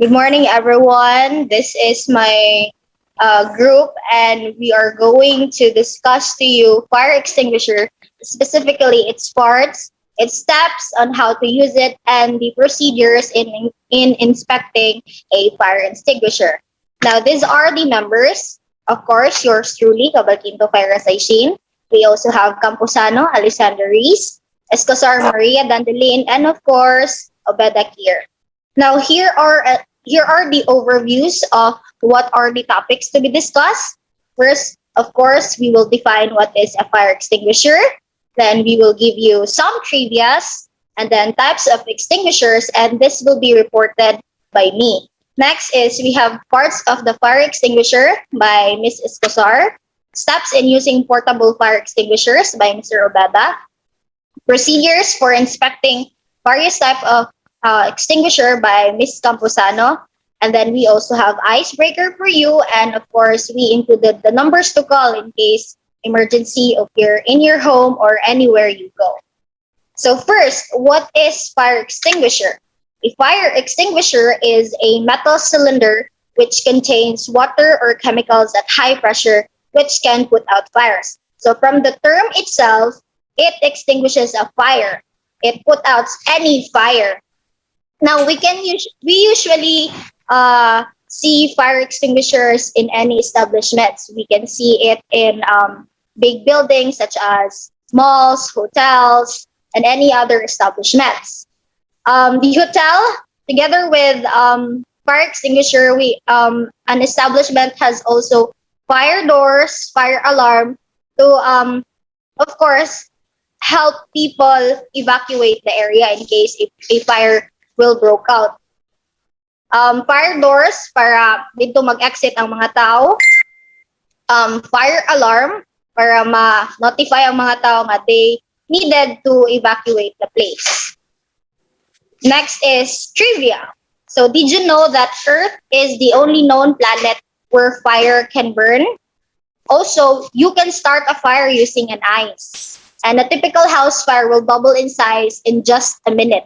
Good morning, everyone. This is my group, and we are going to discuss to you fire extinguisher, specifically its parts, its steps on how to use it, and the procedures in inspecting a fire extinguisher. Now, these are the members. Of course, yours truly, Cabalquinto Fire Saishin. We also have Camposano, Alexander Reese, Escosar Maria Dandelin, and of course, Obeda Kier. Now, here are the overviews of what are the topics to be discussed. First, of course, we will define what is a fire extinguisher. Then we will give you some trivias and then types of extinguishers, and this will be reported by me. Next is we have parts of the fire extinguisher by Ms. Escosar, steps in using portable fire extinguishers by Mr. Obeda, procedures for inspecting various type of extinguisher by Miss Camposano. And then we also have icebreaker for you. And of course, we included the numbers to call in case emergency appear in your home or anywhere you go. So first, what is fire extinguisher? A fire extinguisher is a metal cylinder which contains water or chemicals at high pressure which can put out fires. So from the term itself, it extinguishes a fire. It put out any fire. Now we usually see fire extinguishers in any establishments. We can see it in big buildings such as malls, hotels, and any other establishments. The hotel, together with fire extinguisher, we an establishment has also fire doors, fire alarm to of course help people evacuate the area in case if a fire will broke out. Fire doors para dito mag-exit ang mga tao. Fire alarm para ma-notify ang mga tao nga they needed to evacuate the place. Next is trivia. So did you know that Earth is the only known planet where fire can burn? Also, you can start a fire using an ice. And a typical house fire will double in size in just a minute.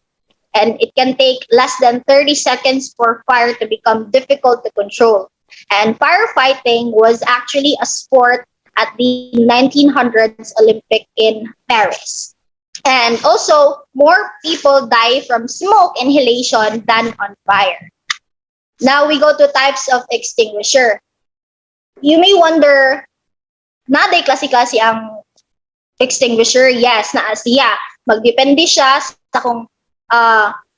And it can take less than 30 seconds for fire to become difficult to control. And firefighting was actually a sport at the 1900s Olympic in Paris. And also, more people die from smoke inhalation than on fire. Now we go to types of extinguisher. You may wonder, naday klase-klase ang extinguisher? Yes, naa siya. Magdepende siya sa kung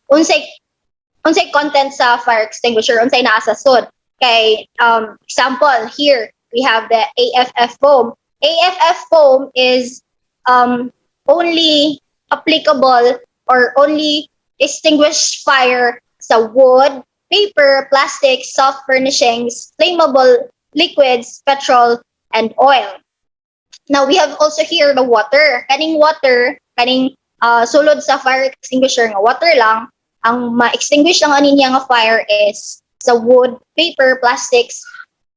unsay content sa fire extinguisher, unsay naa sa sud. Kay example here we have the AFF foam. AFF foam is only applicable or only extinguish fire sa wood, paper, plastic, soft furnishings, flammable liquids, petrol, and oil. Now we have also here the water. Kaning water, kaning sulod sa fire extinguisher nga water lang, ang ma-extinguish ang anin niya nga fire is sa wood, paper, plastics,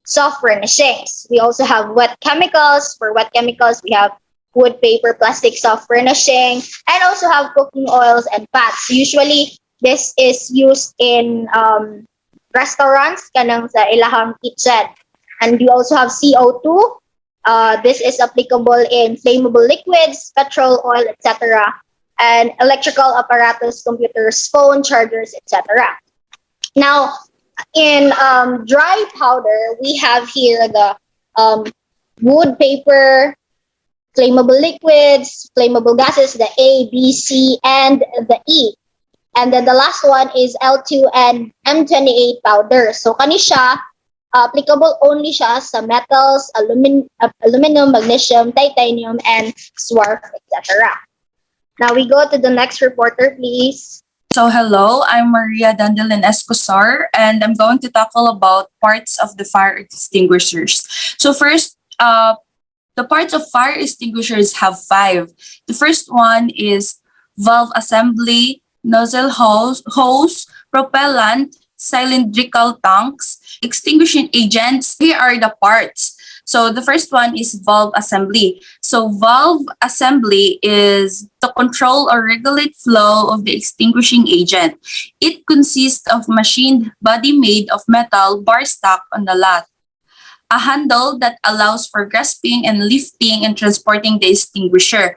soft furnishings. We also have wet chemicals. For wet chemicals, we have wood, paper, plastic, soft furnishing, and also have cooking oils and fats. Usually, this is used in restaurants, kanang sa ilahang kitchen. And you also have CO2. This is applicable in flammable liquids, petrol, oil, etc. And electrical apparatus, computers, phone, chargers, etc. Now, in dry powder, we have here the wood, paper, flammable liquids, flammable gases, the A, B, C, and the E. And then the last one is L2 and M28 powder. So kani siya, applicable only siya sa metals, aluminum, magnesium, titanium, and swarf, etc. Now we go to the next reporter, please. So hello, I'm Maria Dandelin Escosar, and I'm going to tackle about parts of the fire extinguishers. So first, the parts of fire extinguishers have 5. The first one is valve assembly, nozzle hose, propellant, cylindrical tanks, extinguishing agents. Here are the parts. So the first one is valve assembly. So valve assembly is to control or regulate flow of the extinguishing agent. It consists of machined body made of metal bar stock on the lot. A handle that allows for grasping and lifting and transporting the extinguisher.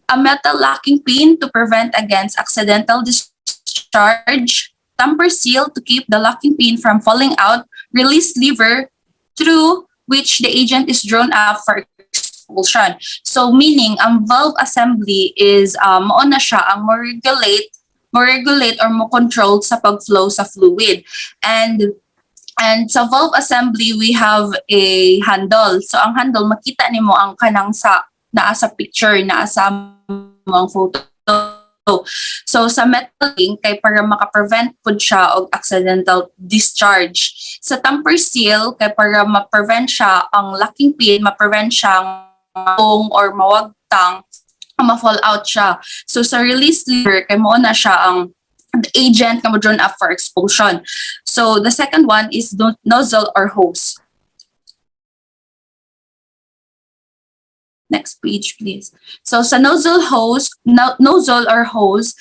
A metal locking pin to prevent against accidental discharge. Tamper seal to keep the locking pin from falling out. Release lever through which the agent is drawn up for expulsion. So meaning ang valve assembly is mao na siya ang mo-regulate or mo-control sa pagflow sa fluid. And sa valve assembly we have a handle. So ang handle makita nimo ang kanang naa sa picture, naa sa ang photo. So sa metal ring kay para maka-prevent pud siya og accidental discharge. Sa tamper seal kay para ma-prevent siya ang locking pin, ma-prevent siyang or mawagtang, ma-fall out siya. So sa release lever kay mo na siya ang the agent na mo drawn up for expulsion. So the second one is nozzle or hose. Next page, please. So sa nozzle or hose,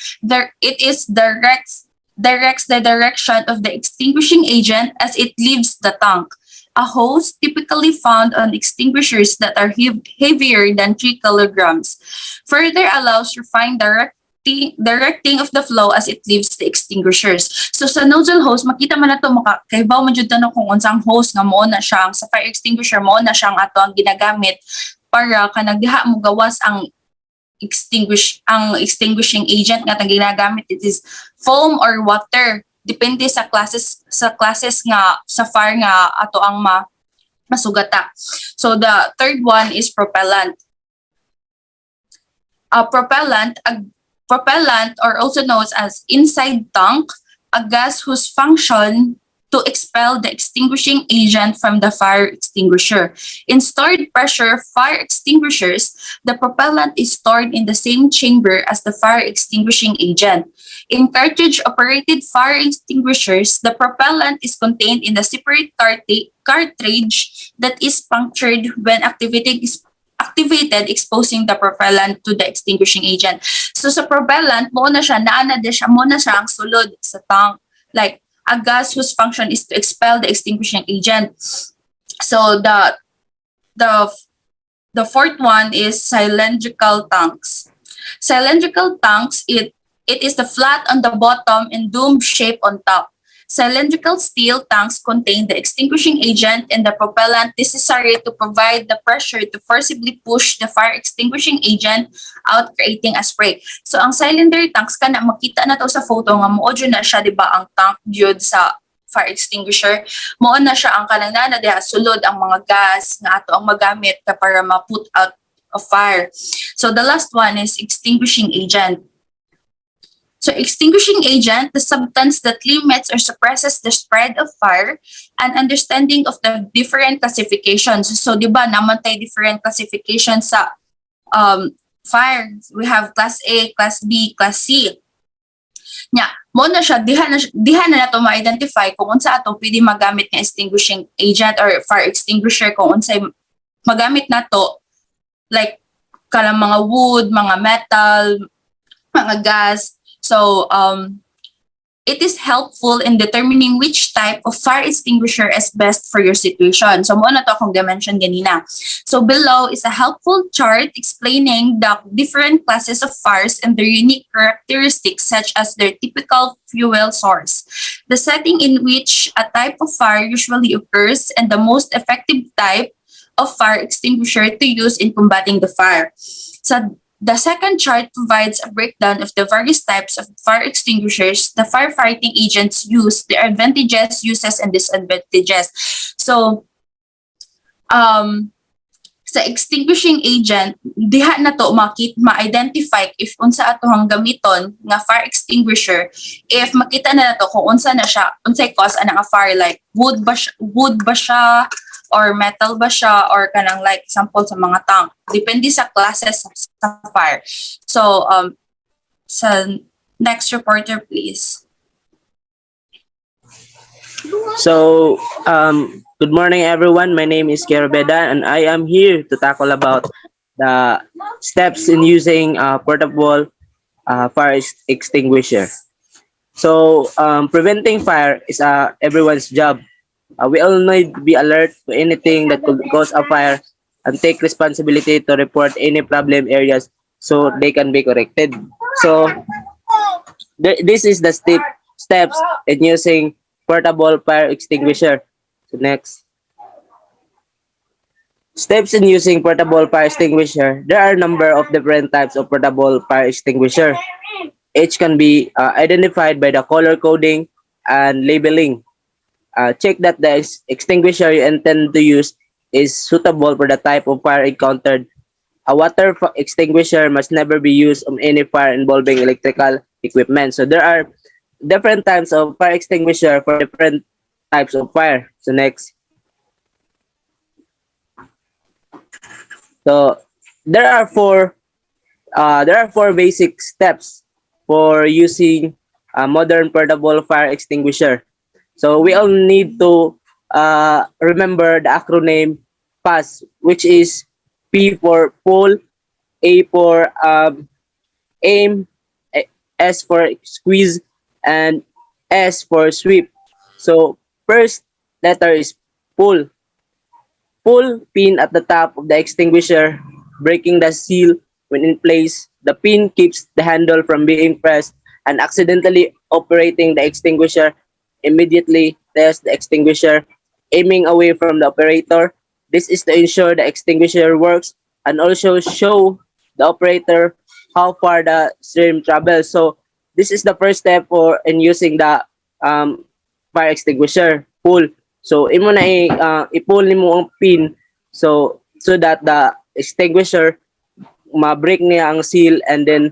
it directs the direction of the extinguishing agent as it leaves the tank. A hose typically found on extinguishers that are heavier than 3 kilograms. Further allows refined directing of the flow as it leaves the extinguishers. So sa nozzle hose, makita man nato kaybaw man jud tanong kung unsang hose nga mao na siya sa fire extinguisher, mao na siya ang ato ang ginagamit para kanang diha mo gawas ang extinguishing agent nga ginagamit. It is foam or water, depende sa classes nga sa fire nga ato ang masugata. So the third one is propellant. Propellant, or also known as inside tank, a gas whose function to expel the extinguishing agent from the fire extinguisher. In stored pressure fire extinguishers, the propellant is stored in the same chamber as the fire extinguishing agent. In cartridge-operated fire extinguishers, the propellant is contained in the separate cartridge that is punctured when activated, exposing the propellant to the extinguishing agent. So sa propellant, mo na siya ang sulod sa tank. Like, a gas whose function is to expel the extinguishing agent. So the fourth one is cylindrical tanks. Cylindrical tanks, it is the flat on the bottom and dome shape on top. Cylindrical steel tanks contain the extinguishing agent and the propellant necessary to provide the pressure to forcibly push the fire extinguishing agent out, creating a spray. So ang cylinder tanks kana makita na to sa photo nga mao na siya, di ba, ang tank gyud sa fire extinguisher. Mao na siya ang kanang diha sulod ang mga gas nga ato ang magamit para ma-put out a fire. So the last one is extinguishing agent. So extinguishing agent, the substance that limits or suppresses the spread of fire, and understanding of the different classifications. So di ba naman tayo different classifications sa fire. We have class A, class B, class C. Nya, mo na siya diha na nato ma-identify kung unsa ato pwede magamit nga extinguishing agent or fire extinguisher, kung unsay magamit nato, like kanang mga wood, mga metal, mga gas. So it is helpful in determining which type of fire extinguisher is best for your situation. So mo na to akong dimension ganina. So below is a helpful chart explaining the different classes of fires and their unique characteristics, such as their typical fuel source, the setting in which a type of fire usually occurs, and the most effective type of fire extinguisher to use in combating the fire. So the second chart provides a breakdown of the various types of fire extinguishers, the firefighting agents used, their advantages, uses, and disadvantages. So, sa extinguishing agent, diha na to ma-identify if unsa atohang gamiton nga fire extinguisher, if makita na to kung unsa na siya, unsay cause ana nga fire, like wood ba siya or metal ba siya, or kanang like example sa mga tank. Depende sa classes sa fire. So, sa next reporter, please. So, good morning everyone. My name is Kerobeda and I am here to tackle about the steps in using portable extinguisher. So preventing fire is everyone's job. We all need to be alert to anything that could cause a fire and take responsibility to report any problem areas so they can be corrected. So this is the steps in using portable fire extinguisher. So next. Steps in using portable fire extinguisher. There are a number of different types of portable fire extinguisher. Each can be identified by the color coding and labeling. Check that the extinguisher you intend to use is suitable for the type of fire encountered. A extinguisher must never be used on any fire involving electrical equipment. So there are different types of fire extinguisher for different types of fire. So next. So there are four basic steps for using a modern portable fire extinguisher. So we all need to remember the acronym PAS, which is P for pull, A for aim, S for squeeze, and S for sweep. So first letter is pull. Pull pin at the top of the extinguisher, breaking the seal when in place. The pin keeps the handle from being pressed and accidentally operating the extinguisher. Immediately test the extinguisher, aiming away from the operator. This is to ensure the extinguisher works and also show the operator how far the stream travels. So this is the first step for in using the um, fire extinguisher. Pull. So imo na i-pull nimo ang pin so that the extinguisher ma-break niya ang seal and then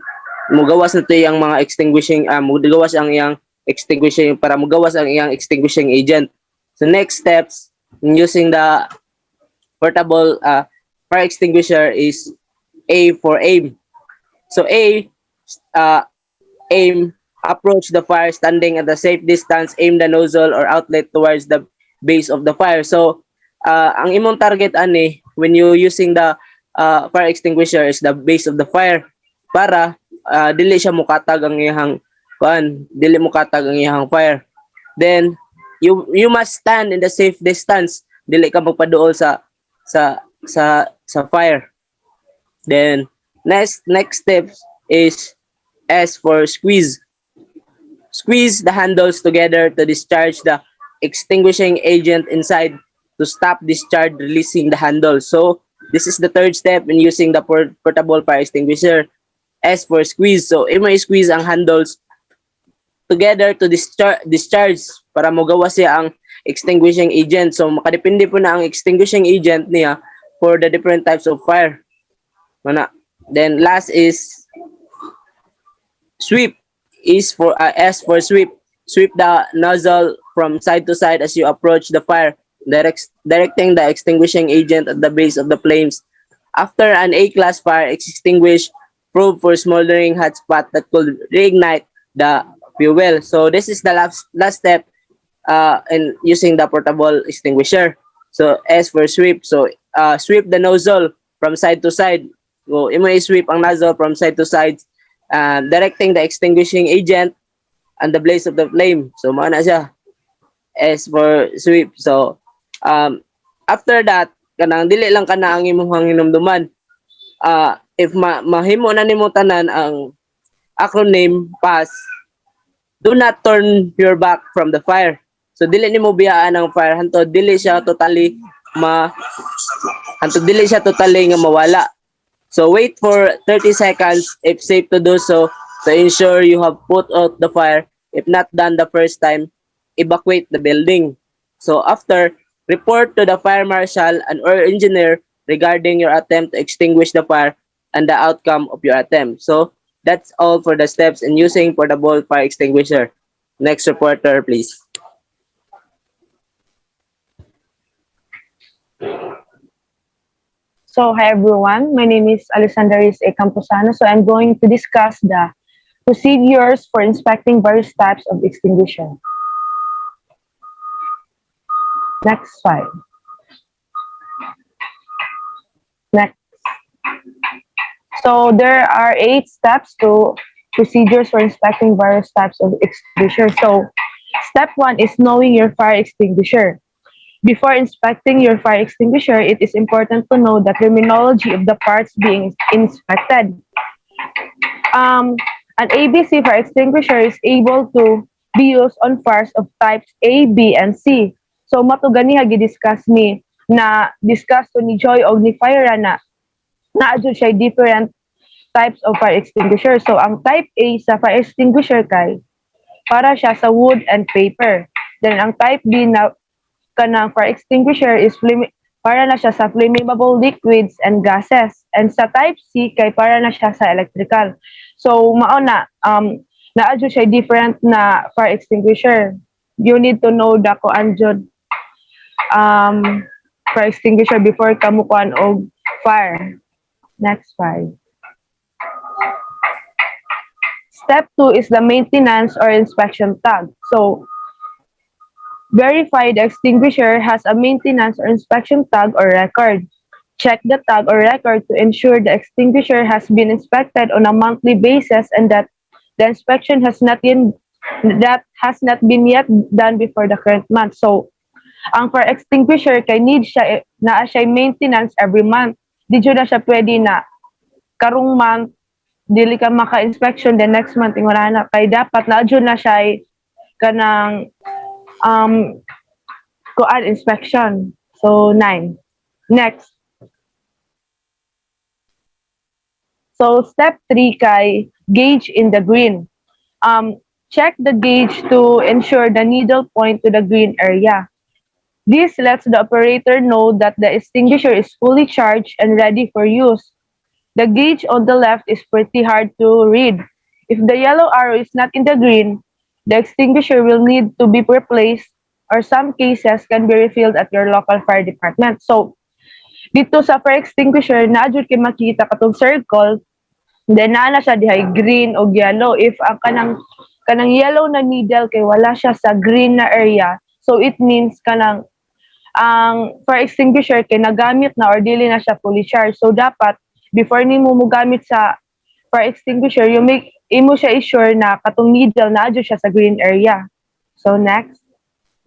mugawas na to yung mga extinguishing mugawas ang iyang extinguishing para mugawas ang iyang extinguishing agent. So next steps in using the portable fire extinguisher is A for aim. So uh, aim, approach the fire standing at a safe distance, aim the nozzle or outlet towards the base of the fire. So ang imong target ani when you using the fire extinguisher is the base of the fire para dili siya mukatag ang iyang dili mukatag ang iyang fire. Then you must stand in the safe distance, dili ka magpaduol sa fire. Then next step is S for squeeze. Squeeze the handles together to discharge the extinguishing agent inside to stop discharge, releasing the handle. So this is the third step in using the portable fire extinguisher. S for squeeze. So imo squeeze ang handles together to discharge para magawa siya ang extinguishing agent. So makadepende po na ang extinguishing agent niya for the different types of fire. Mana. Then last is sweep. Is for S for sweep. Sweep the nozzle from side to side as you approach the fire, directing the extinguishing agent at the base of the flames. After an A-class fire extinguish, probe for smoldering hot spot that could reignite the fuel. So this is the last step in using the portable extinguisher. So S for sweep. So sweep the nozzle from side to side. So imo sweep ang nozzle from side to side, directing the extinguishing agent and the blaze of the flame. So mao na siya. S for sweep. So after that kanang dili lang kana ang imong hinumduman. If mahimo na nimo tanan ang acronym PAS, do not turn your back from the fire. So dili nimo biyaan ang fire hanto dili siya totally nga mawala. So wait for 30 seconds if safe to do so to ensure you have put out the fire. If not done the first time, evacuate the building. So after, report to the fire marshal and or engineer regarding your attempt to extinguish the fire and the outcome of your attempt. So that's all for the steps in using portable fire extinguisher. Next reporter, please. So, hi everyone. My name is Alessandra A. Camposano. So, I'm going to discuss the procedures for inspecting various types of extinguisher. Next slide. Next. So there are 8 steps to procedures for inspecting various types of extinguisher. So step 1 is knowing your fire extinguisher. Before inspecting your fire extinguisher, it is important to know the terminology of the parts being inspected. Um, an ABC fire extinguisher is able to be used on fires of types A, B, and C. So matugani discuss ni na discuss to ni Joy o ni Fire na adyo siya different types of fire extinguisher. So ang type A sa fire extinguisher kay para siya sa wood and paper. Then ang type B na kanang fire extinguisher is para na siya sa flammable liquids and gases. And sa type C kay para na siya sa electrical. So mao na naadyo siya different na fire extinguisher. You need to know the kuan jud fire extinguisher before ka mukuan og fire. Next slide. Step 2 is the maintenance or inspection tag. So verify the extinguisher has a maintenance or inspection tag or record. Check the tag or record to ensure the extinguisher has been inspected on a monthly basis and that the inspection has not been yet done before the current month. So, ang fire extinguisher kay need siya na siya maintenance every month. Di jud na siya pwede na karong month dili ka maka-inspection the next month wala na kay dapat na jud na siya kanang kuan inspection. So 9. Next. So step 3 kay gauge in the green. Check the gauge to ensure the needle point to the green area. This lets the operator know that the extinguisher is fully charged and ready for use. The gauge on the left is pretty hard to read. If the yellow arrow is not in the green, the extinguisher will need to be replaced or some cases can be refilled at your local fire department. So, dito sa fire extinguisher, na-adjud kay makita katong circle, then na siya dihay green o yellow. If ang kanang yellow na needle kay wala siya sa green na area, so it means kanang ang fire extinguisher kay nagamit na or dili na siya fully charged. So dapat before nimo mo gamit sa fire extinguisher, imo siya i-sure na katong needle na adyo siya sa green area. So next,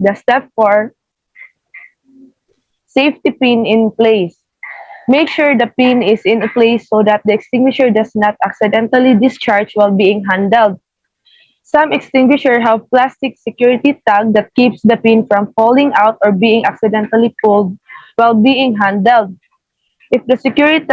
the step 4, safety pin in place. Make sure the pin is in place so that the extinguisher does not accidentally discharge while being handled. Some extinguishers have plastic security tag that keeps the pin from falling out or being accidentally pulled while being handled. If the security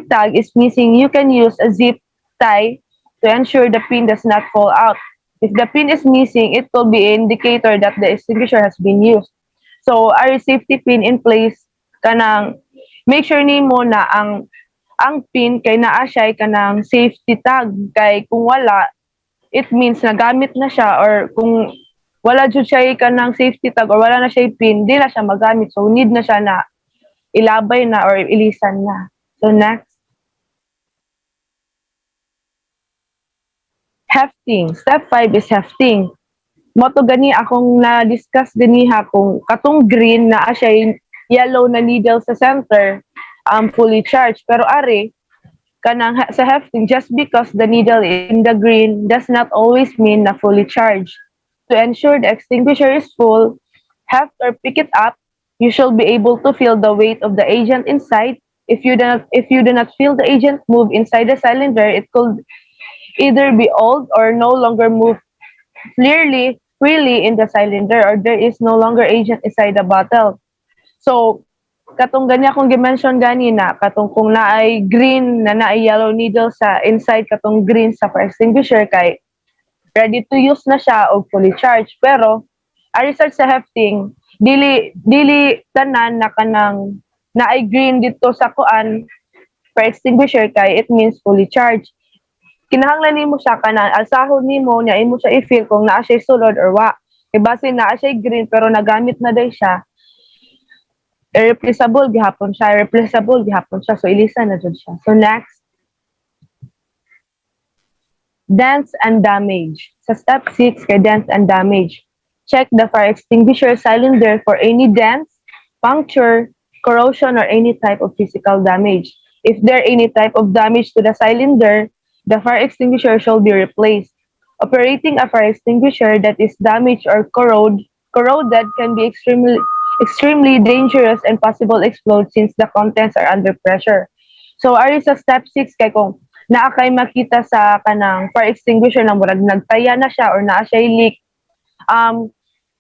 tag is missing, you can use a zip tie to ensure the pin does not fall out. If the pin is missing, it will be an indicator that the extinguisher has been used. So, our safety pin in place, kanang make sure nimo na ang pin kay naa siya kanang safety tag kay kung wala it means nagamit na siya or kung wala jud siya kanang safety tag or wala na siya pin di na siya magamit so need na siya na ilabay na or ilisan na. So next, hefting. Step 5 is hefting. Moto gani akong na-discuss ganiha kung katong green na siya yellow na needle sa center fully charged. Pero are, kanang sa hefting, just because the needle in the green does not always mean na fully charged. To ensure the extinguisher is full, heft or pick it up, you shall be able to feel the weight of the agent inside. If you do not feel the agent move inside the cylinder, it could either be old or no longer move freely in the cylinder or there is no longer agent inside the bottle. So, katong gani akong gi-mention ganina, katong kung naay green na naay yellow needle sa inside katong green sa fire extinguisher kay ready to use na siya o fully charged. Pero, a research sa hefting, dili tanan na kanang naay green dito sa kuan fire extinguisher kay it means fully charged. Kinahanglan nimo siya kanang alsahon nimo nya imo siya i-feel kung naa siya sulod or wa. Kay base naa siya green pero nagamit na day siya. Irreplaceable gihapon siya. So, ilisan na dyan siya. So, next. Dents and damage. Sa step 6, kay dents and damage. Check the fire extinguisher cylinder for any dents, puncture, corrosion, or any type of physical damage. If there any type of damage to the cylinder, the fire extinguisher shall be replaced. Operating a fire extinguisher that is damaged or corroded can be extremely dangerous and possible explode since the contents are under pressure. So ari sa step 6 kay kung naa kay makita sa kanang fire extinguisher na murag nagtaya na siya or naa siya leak,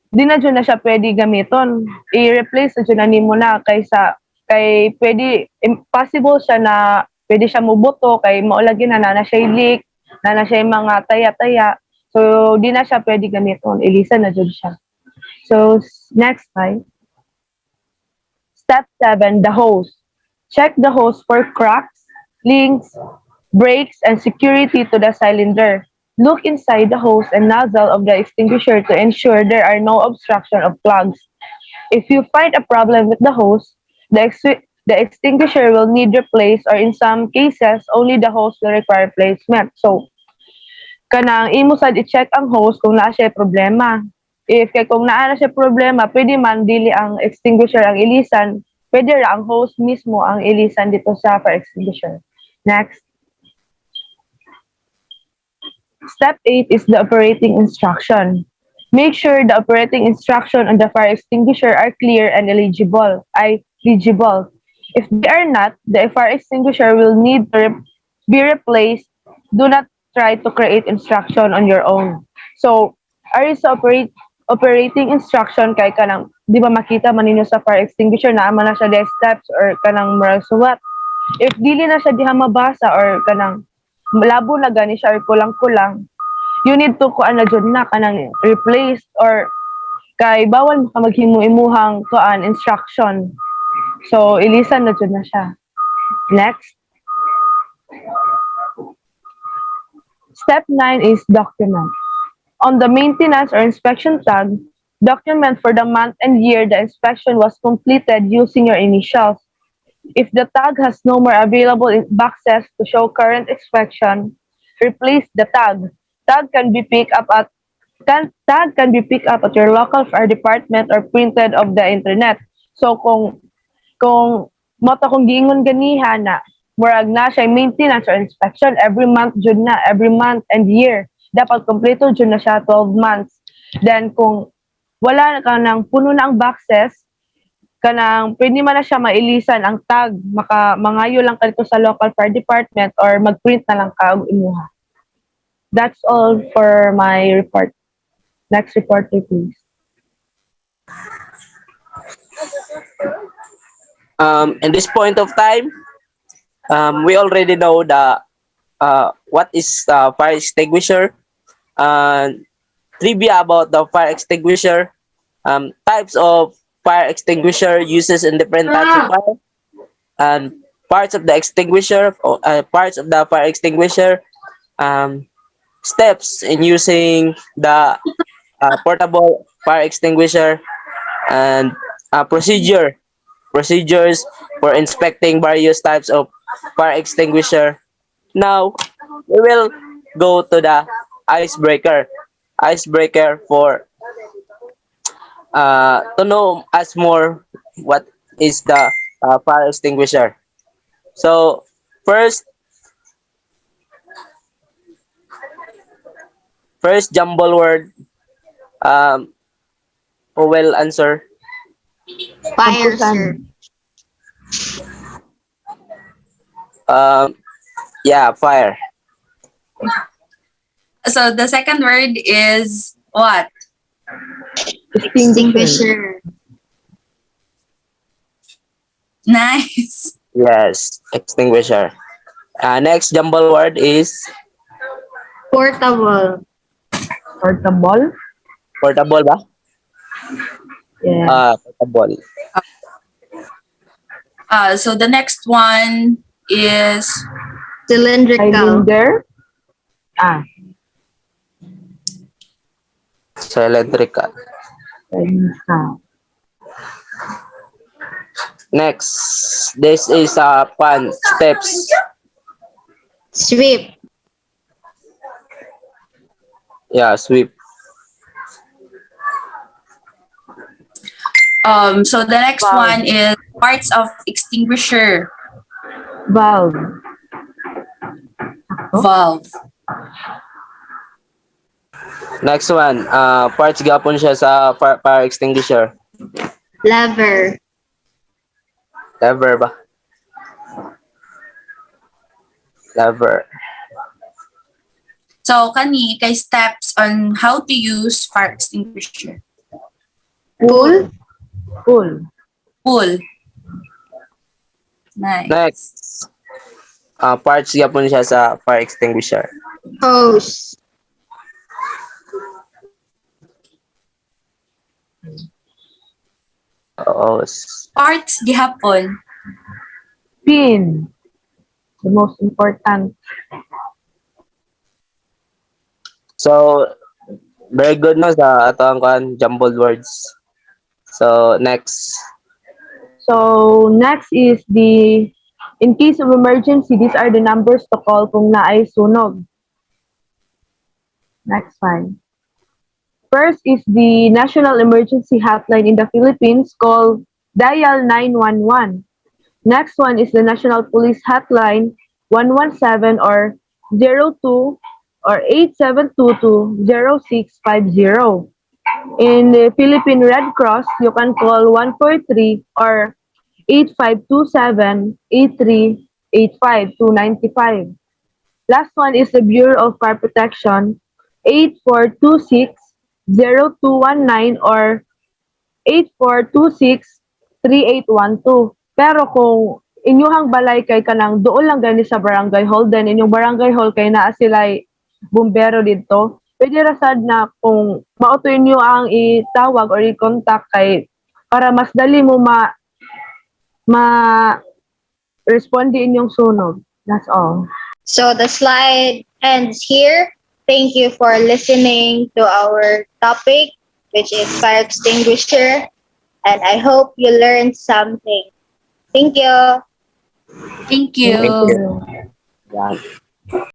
di na dyan na siya pwede gamiton. I-replace na dyan na nimo na kay pwede impossible siya na pwede siya mubuto kay maulagi na siya leak, na siya yung mga taya-taya. So di na siya pwede gamiton. Ilisa na dyan siya. So next slide. Step 7, the hose. Check the hose for cracks, leaks, breaks, and security to the cylinder. Look inside the hose and nozzle of the extinguisher to ensure there are no obstruction of plugs. If you find a problem with the hose, the extinguisher will need replaced, or in some cases, only the hose will require replacement. So, kanang imo sad i-check ang hose kung naa siya problema. If kung naa na siya problema, pwede man dili ang extinguisher ang ilisan, pwede ra ang hose mismo ang ilisan dito sa fire extinguisher. Next. Step 8 is the operating instruction. Make sure the operating instruction on the fire extinguisher are clear and legible. If they are not, the fire extinguisher will need to be replaced. Do not try to create instruction on your own. So, ari sa operating instruction kay kanang di ba makita man ninyo sa fire extinguisher na ama na siya the steps or kanang moral suwat. If dili na siya diha mabasa or kanang labo na gani siya or kulang-kulang, you need to kuan na jud na kanang replace or kay bawal ka maghimo-imuhang kuan instruction. So ilisan na jud na siya. Next. Step 9 is document. On the maintenance or inspection tag, document for the month and year the inspection was completed using your initials. If the tag has no more available boxes to show current inspection, replace the tag. Tag can be picked up at your local fire department or printed of the internet. So kung moto kung giingon ganiha na murag na siya maintenance or inspection every month jud na, every month and year. Dapat kompleto jud na siya 12 months. Then kung wala ka nang puno na ang boxes, kanang pwede man na siya mailisan ang tag, mangayo lang ka dito sa local fire department or magprint na lang ka og imuha. That's all for my report. Next reporter, please. In this point of time, we already know what is fire extinguisher, trivia about the fire extinguisher, types of fire extinguisher, uses in different types of fire, and parts of the extinguisher, parts of the fire extinguisher, steps in using the portable fire extinguisher, and procedures for inspecting various types of fire extinguisher. Now, we will go to the icebreaker for to know us more what is the fire extinguisher. So first jumble word, who will answer? Fire, sir. Yeah, fire. So the second word is what? Extinguisher. Nice. Yes, extinguisher. Next jumble word is Portable. Portable? portable ba? Yeah. Portable. So the next one is Cylindrical. Cylinder? Cylindrical. Next, this is pan steps. Sweep. Yeah, sweep. so the next Wow. one is parts of extinguisher. Valve. Valve. Next one, parts gapon siya sa fire extinguisher. Lever. Lever ba? Lever. So, kani, kay steps on how to use fire extinguisher. Pull. Pull. Pull. Nice. Next, parts gapon siya sa fire extinguisher. Hose. Oo. Parts gihapon. Pin. The most important. So, very good no sa atong jumbled words. So, next. So, next is in case of emergency, these are the numbers to call kung naay sunog. Next one. First is the National Emergency Hotline in the Philippines called Dial 911. Next one is the National Police Hotline 117 or 02 or 8722-0650. In the Philippine Red Cross, you can call 143 or 8527-8385-295. Last one is the Bureau of Fire Protection 8426-0219 or 8426-3812. Pero kung inyuhang balay kay kanang doon lang gani sa barangay hall, then inyong barangay hall kay naa sila bumbero dito, pwede rasad na kung mauto inyo ang itawag or i-contact kay para mas dali mo responde inyong sunog. That's all. So the slide ends here. Thank you for listening to our topic, which is fire extinguisher. And I hope you learned something. Thank you. Thank you. Thank you. Yeah.